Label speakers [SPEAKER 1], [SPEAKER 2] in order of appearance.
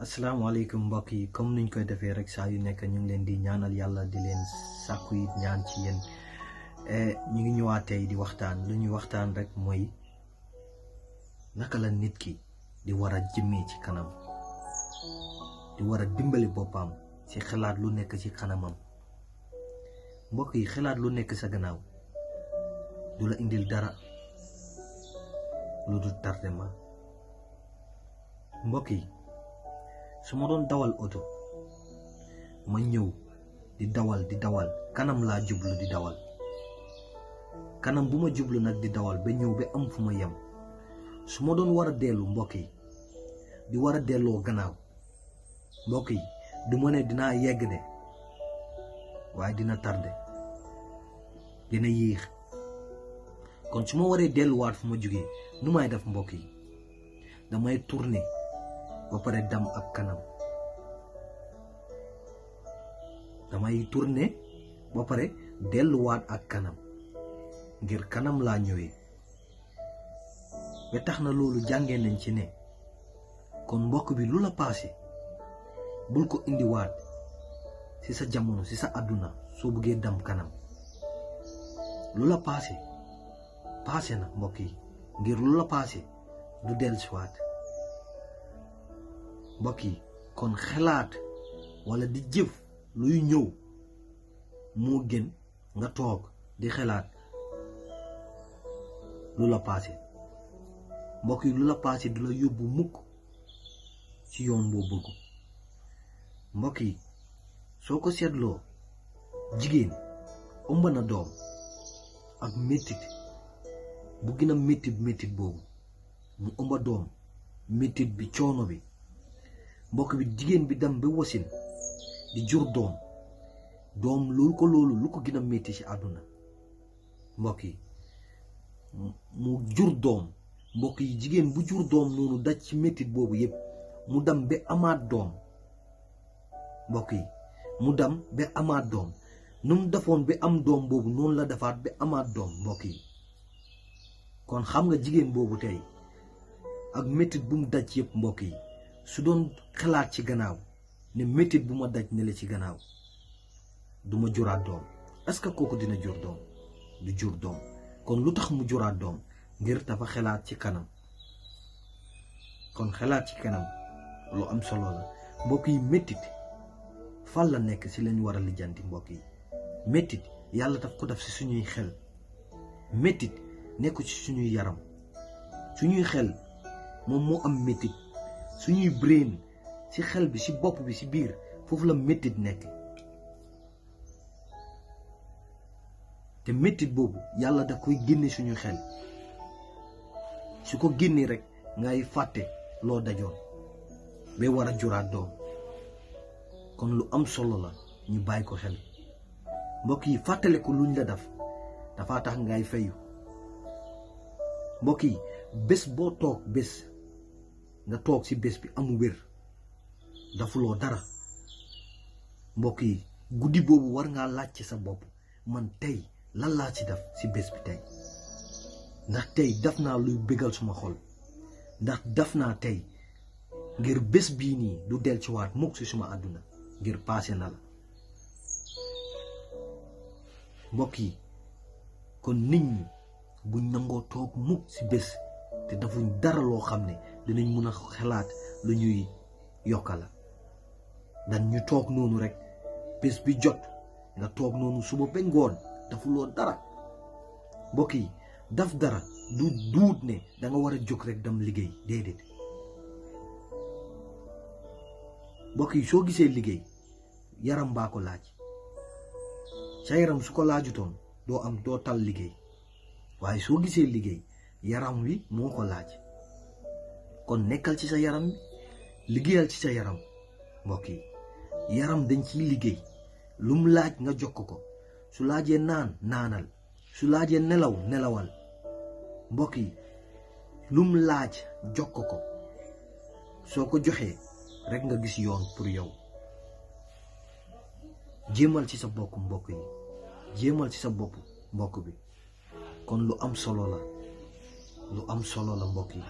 [SPEAKER 1] asalaamaaleykum mbokk yi comme niñ koy defee rek saa yu nekk ñu ngi leen di ñaanal yàlla di leen sàkku it ñaan ci yéen ñu ngi ñëwaat tey di waxtaan lu ñuy waxtaan rek mooy naka la nit ki di war a jëmee ci kanam di war a dimbali boppam ci xalaat lu nekk ci kanamam. mbokk yi xalaat lu nekk sa gannaaw du la indil dara lu dul tardement. mbokk yi su ma doon dawal oto ma ñëw di dawal kanam laa jublu di dawal kanam bu ma jublu nag di dawal ba ñëw ba am fu ma yem su ma doon war a dellu mbokk yi di war a delloo gannaaw mbokk yi du ma ne dinaa yegg de waaye dina tardé dina yéex. kon su ma waree delluwaat fu ma jógee nu may def mbokk yi damay tourner ba pare dam ak kanam damay tourner ba pare delluwaat ak kanam ngir kanam laa ñëwee ba tax na loolu jàngee nañ ci ne kon mbokk bi lu la paase bul ko indiwaat ci sa jamono ci sa àdduna soo bëggee dam kanam lu la paase na mbokk yi ngir lu la paase du dellusiwaat. mbokk yi kon xalaat walla di jëf luy ñëw moo gën nga toog di xalaat lu la paase. mbokk yi lu la paase du la yóbbu mukk ci yoon boo bëgg. mbokk yi soo ko seetloo jigéen ëmb na doom ak mettit bu gën a mettit boobu mu ëmba doom mettit bi coono bi mbokk bi jigéen bi dem ba wasin di jur doom loolu lu ko gën a métti ci àdduna. mbokk yi mu jur doom mbokk yi jigéen bu jur doom noonu daj ci méttit boobu yépp mu dem ba amaat doom mbokk yi mu dem ba amaat doom nu mu defoon ba am doom boobu noonu la defaat ba amaat doom mbokk yi. kon xam nga jigéen boobu tey ak méttit bu mu daj yépp mbokk yi su doon xalaat ci gannaaw ne métit bu ma daj ne la ci gannaaw du ma juraat doom est-ce que kooku dina jur doom du jur doom. kon lu tax mu juraat doom ngir dafa xalaat ci kanam. kon xalaat ci kanam lu am solo la mbokk yi. métit fan la nekk ci lañ war a lijjanti mbokk yi. métit yàlla daf ko def ci suñuy xel. métit nekku ci suñuy yaram suñuy xel moom moo am métit. suñuy brain ci xel bi ci bopp bi ci biir foofu la méttit nekk te méttit boobu yàlla daf koy génne suñu xel su ko génnee rek ngay fàtte loo dajoon ba war a juraat doom. kon lu am solo la ñu bàyyi ko xel mbokk yi. fàttale ko luñ la def dafa tax ngay fayu mbokk yi. bés boo toog bés nga toog ci bés bi amu wér dafuloo dara mbokk yi. guddi boobu war ngaa laaj ci sa bopp man tey lan laa ci def ci bés bi tey ndax tey def naa luy bégal suma xol ndax def naa tey ngir bés bii nii du del ci waat mukk ci suma àdduna ngir paase na la mbokk yi. kon nit ñi buñ nangoo toog mukk ci bés te dafuñ dara loo xam ne dinañ mun a xalaat lu ñuy yokkala dan ñu toog noonu rek bés bi jot nga toog noonu suba ba ngoon dafuloo dara. mbokk yi daf dara du duut ne da nga war a jóg rek dem liggéey déedéet. mbokk yi soo gisee liggéey yaram baa ko laaj sa yaram su ko laajutoon doo tal liggéey waaye soo gisee liggéey yaram wi moo ko laaj. kon nekkal ci sa yaram bi liggéeyal ci sa yaram mbokk yi. yaram dañ ciy liggéey lu mu laaj nga jox ko su laajee naanal su laajee nelawal mbokk yi. lu mu laaj jox ko soo ko joxee rek nga gis yoon pour yow. jéemal ci sa bopp mbokk yi jéemal ci sa bopp mbokk bi. kon lu am solo la mbokk yi.